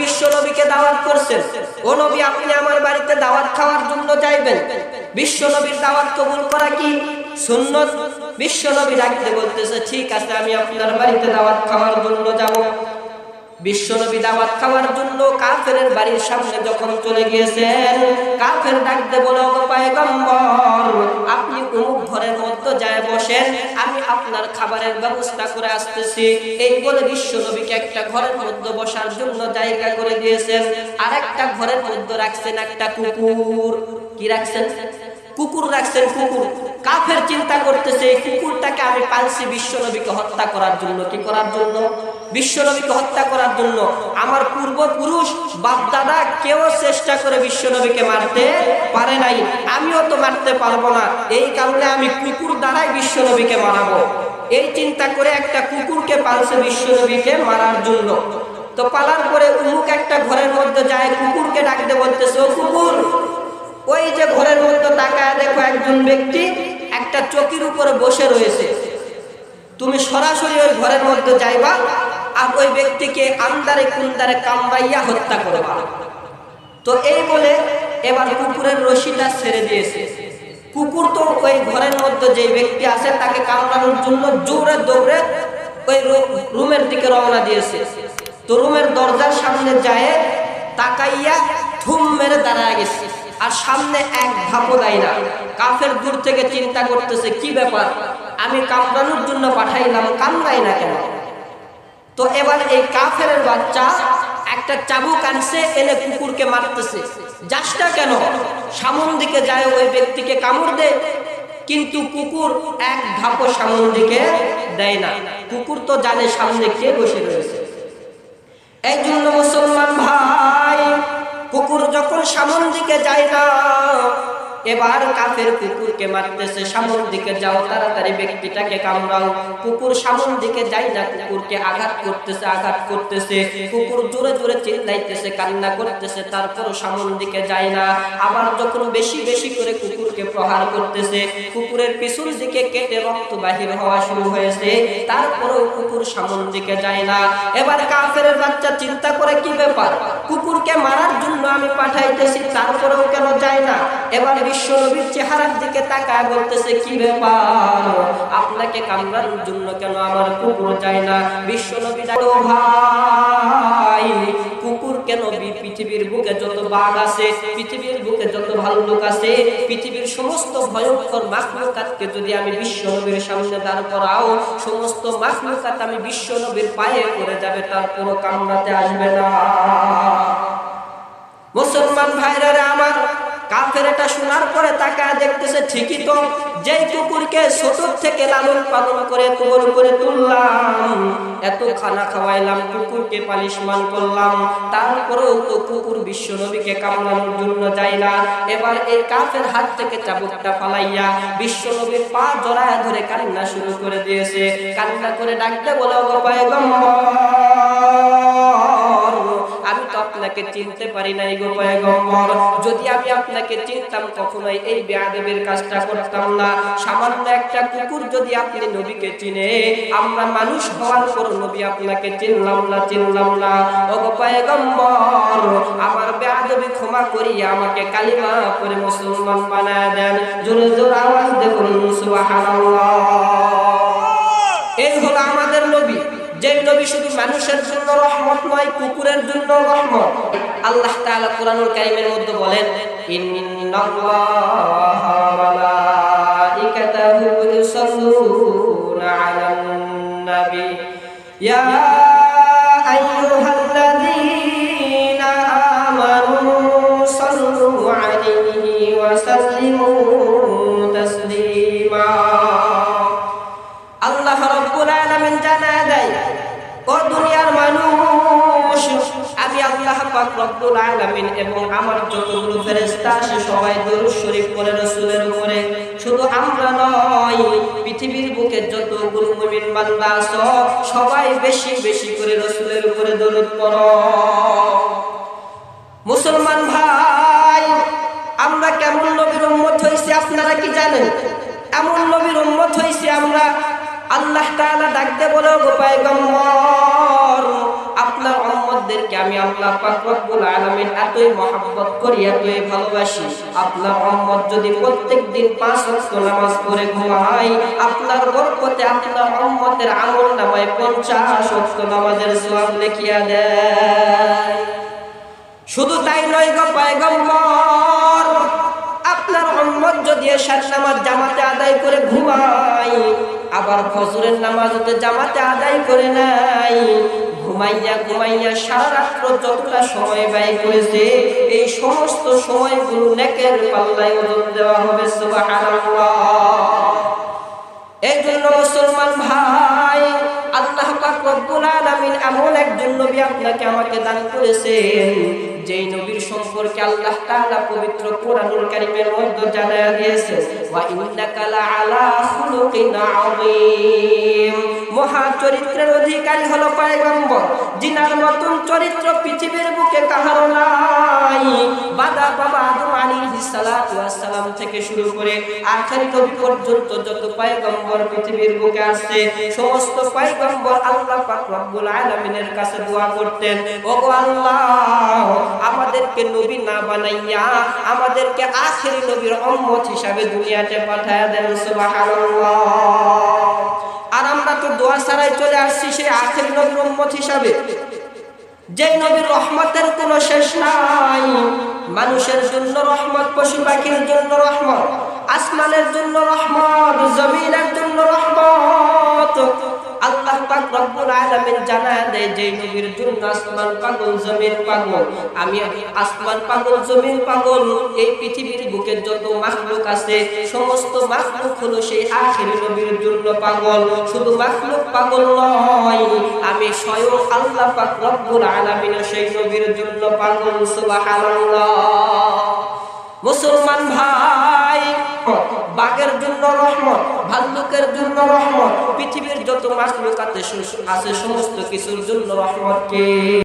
বিশ্ব নবীকে দাওয়াত করছেন, ও নবী আপনি আমার বাড়িতে দাওয়াত খাওয়ার জন্য যাইবেন, বিশ্ব নবীর দাওয়াত কবুল করা কি সুন্নত? বিশ্ব নবী ডাকতে বলতেছে ঠিক আছে আমি আপনার বাড়িতে দাওয়াত খাওয়ার জন্য যাব। বিশ্ব নবী দাওয়াত খাওয়ার জন্য কাফেরের বাড়ির সামনে যখন চলে গিয়েছেন, কাফের ডাকতে বলে ও পয়গম্বর আপনি অমুক ঘরের মধ্যে যায় বসেন, আমি আপনার খাবারের ব্যবস্থা করে আসতেছি। এই বলে বিশ্ব নবীকে একটা ঘরের মধ্যে বসার জন্য জায়গা করে দিয়েছেন, আর একটা ঘরের মধ্যে রাখছেন একটা কুকুর। কি রাখছেন? কুকুর রাখছেন। কুকুর। কাফের চিন্তা করতেছে এই কুকুরটাকে আমি পালছি বিশ্ব নবীকে হত্যা করার জন্য। কি করার জন্য? বিশ্ব নবীকে হত্যা করার জন্য। আমার পূর্বপুরুষ বাপদাদা কেউ চেষ্টা করে বিশ্ব নবীকে মারতে পারে নাই, আমিও তো মারতে পারবো না, এই কারণে আমি কুকুর দ্বারাই বিশ্ব নবীকে মারাবো। এই চিন্তা করে একটা কুকুরকে পালছে বিশ্ব নবীকে মারার জন্য। তো পালার পরে উমুক একটা ঘরের মধ্যে যায়, কুকুরকে ডাকতে বলতেছে ও কুকুর, ওই যে ঘরের মধ্যে তাকায় দেখো একজন ব্যক্তি একটা চকির উপরে বসে রয়েছে, তুমি সরাসরি ওই ঘরের মধ্যে যাইবা আর ওই ব্যক্তিকে আন্দারে কুন্দারে কামড়াইয়া হত্যা করবা। তো এই বলে এবার কুকুরের রশিটা ছেড়ে দিয়েছে। কুকুর তো ওই ঘরের মধ্যে যে ব্যক্তি আছে তাকে কামড়ানোর জন্য জোরে দৌড়ে ওই রুমের দিকে রওনা দিয়েছে। তো রুমের দরজার সামনে যায় তাকাইয়া থুম মেরে দাঁড়ায় গেছে, আর সামনে এক ধাপও দেয় না। কাফের দূর থেকে চিন্তা করতেছে কি ব্যাপার, আমি কামড়ানোর জন্য পাঠাইলাম, কামড়াই না কেন? তো এবার এই কাফের বাচ্চা একটা চাবুক আনছে, এনে কুকুরকে মারতেছে। যাসটা কেন? সামন দিকে যায় ওই ব্যক্তিকে কামড় দেয়, কিন্তু কুকুর এক ধাপও সামন দিকে দেয় না। কুকুর তো জানে সামনে কে বসে রয়েছে। এই জন্য মুসলমান ভাই, কুকুর যখন সামন দিকে যায় না, এবার কাফের কুকুরকে মারতেছে, সামন দিকে যাও, তাড়াতাড়ি ব্যক্তিটাকে কামড়াও। কুকুর সামন দিকে যায় না, কুকুরকে আঘাত করতেছে। কুকুর জোরে জোরে চিল্লাইতেছে, কান্না করতেছে, তারপরও সামন দিকে যায় না। আবার যখন বেশি বেশি করে কুকুরকে প্রহার করতেছে, কুকুরের পিছন দিকে কেটে রক্ত বাহির হওয়া শুরু হয়েছে, তারপরও কুকুর সামন দিকে যায় না। এবার কাফের বাচ্চা চিন্তা করে কি ব্যাপার, কুকুরকে মারার জন্য আমি পাঠাইতেছি, তারপরেও কেন যায় না? এবার বিশ্ব নবীর চেহারার দিকে তাকায় বলতেছে কি ব্যাপার, আপনাকে কামড়ানোর জন্য কেন আমার কুকুর যায় না? বিশ্ব নবী ডাকলো ভাই, কুকুর কেন? পৃথিবীর বুকে যত বাঘ আছে, পৃথিবীর বুকে যত ভাল্লুক আছে, পৃথিবীর সমস্ত ভয়ঙ্কর মাখলুকাতকে যদি আমি বিশ্ব নবীর সামনে দাঁড় করাও, সমস্ত মাখলুকাত আমি বিশ্ব নবীর পায়ে পড়ে যাবে, তারপরও কামড়াতে আসবে না। মুসলমান ভাইরা আমার, কাফের এটা শোনার পরে তাকায় দেখতেছে ঠিকই তো, যেই কুকুরকে ছোট থেকে লালন পালন করে তোর করে তুললাম, এত খানা খাওয়াইলাম, কুকুরকে পালিশমান করলাম, তারপরেও তো কুকুর বিশ্ব নবীকে কামড়ানোর জন্য যায় না। এবার এই কাফের হাত থেকে চাবুকটা ফালাইয়া বিশ্ব নবীর পা জড়ায় ধরে কান্না শুরু করে দিয়েছে। কান্না করে ডাকতে বলে ও পয়গম্বর, আমি তো আপনাকে চিনতে পারি নাই গো পয়গম্বর, যদি আমি আপনাকে চিনতাম কখনোই এই বেয়াদবির কাজটা করতাম না। সামান্য একটা কুকুর যদি আপনি নবীকে চিনে, আমরা মানুষ হওয়ার পর নবী আপনাকে চিনলাম না। ও গো পয়গম্বর, আমার বেয়াদবি ক্ষমা করিয়া আমাকে কালিমা পড়ে মুসলমান বানায় দেন। জোরে জোরে আওয়াজ দিয়ে বলুন সুবহানাল্লাহ। এই হলো আমাদের নবী, যে নবী শুধু মানুষের জন্য রহমত নয়, কুকুরের জন্য রহমত। আল্লাহ তাআলা কোরআনুল কারীমের মধ্যে বলেন, ইন্নাল্লাহা ওয়া মালাইকাতাহু ইউসাল্লুনা আলান নবী ইয়া আইয়ুহাল্লাযীনা আমানু সাল্লু আলাইহি ওয়া সাল্লিমু তাসলিমা। আল্লাহ রাব্বুল আলামিন জানায় দেয়, ও দুনিয়ার মানুষ, আমি আল্লাহ পাক রব্বুল আলামিন এবং আমার যতগুলো ফেরেশতা আছে সবাই দরুদ শরীফ পড়ে রাসূলের উপরে। শুধু আমরা নয়, পৃথিবীর বুকে যতগুলো মুমিন বান্দা আছে সবাই বেশি বেশি করে রাসূলের উপরে দরুদ পড়ো। মুসলমান ভাই, আমরা কেমন নবীর উম্মত হইছি আপনারা কি জানেন? এমন নবীর উম্মত হইছি আমরা, আল্লাহ তাআলা ডাকতে বলে গো পয়গম্বর, আপনার উম্মতদেরকে আমি আল্লাহ পাক রব্বুল আলামিন এতই মহব্বত করি, এতই ভালোবাসি। আপনার উম্মত যদি প্রত্যেকদিন 5 ওয়াক্ত নামাজ পড়ে ঘুমায়, আপনার বরকতে আপনার উম্মতের আমলনামায় 50 ওয়াক্ত নামাজের সওয়াব লিখিয়া দেয়। শুধু তাই নয় গো পয়গম্বর, আপনার উম্মত যদি এশার নামাজ জামাতে আদায় করে ঘুমায়, আবার ফজরের নামাজতে জামাতে আদায় করে নাই, ঘুমাইয়া সারা রাত্র যতটা সময় ব্যয় করেছে, এই সমস্ত সময়গুলো নেকের পাল্লায় ওজন দেওয়া হবে। সুবহানাল্লাহ। এই জন্য মুসলমান ভাই, আল্লাহ পাক রব্বুল আলামিন এমন একজন নবী আপনাকে আমাকে দান করেছেন, যেই নবীর সম্পর্কে আল্লাহ তাআলা পবিত্র কোরআনুল কারীমের মধ্যে জানায়া দিয়েছেন, ওয়া ইন্নাকা লাআলা খুলুকিন আযীম। মহা চরিত্রের অধিকারী হলো পয়গম্বর, জিনার মতন চরিত্র পৃথিবীর বুকে কাহারো নাই। বাবা আদম আলাইহিস সালাতু ওয়াস সালাম থেকে শুরু করে আখেরি নবী পর্যন্ত যত পয়গম্বর পৃথিবীর বুকে আসছে, সমস্ত পয়গম্বর আল্লাহ পাক রব্বুল আলামিনের কাছে দোয়া করতেন, ওগো আল্লাহ, আমাদেরকে নবী না বানাইয়া আমাদেরকে আখেরি নবীর উম্মত হিসাবে দুনিয়াতে পাঠায়া দেন। সুবহানাল্লাহ। আর আমরা তো দোয়া ছাড়াই চলে আসছি সেই আখেরি নবীর উম্মত হিসাবে, যে নবীর রহমতের কোনো শেষ নাই। মানুষের জন্য রহমত, পশু পাখির জন্য রহমত, আসমানের জন্য রহমত, জমিনের জন্য রহমত। আল্লাহ পাক রব্বুল আলামিন জানায় দেয়, যে নবীর জন্য আসমান পাগল, জমিন পাগল। আমি আসমান পাগল, জমিন পাগল। এই পৃথিবীর বুকে যত মাখলুক আছে, সমস্ত মাখলুক হলো সেই আখেরি নবীর জন্য পাগল। শুধু মাখলুক পাগল নয়, আমি স্বয়ং আল্লাহ পাক রব্বুল আলামিন সেই নবীর জন্য পাগল। সুবহানাল্লাহ। মুসলমান ভাই, বাঘের জন্য রহমত, ভাল্লুকের জন্য রহমত, পৃথিবীর যত মাখলুক আছে সমস্ত কিছুর জন্য রহমত কে?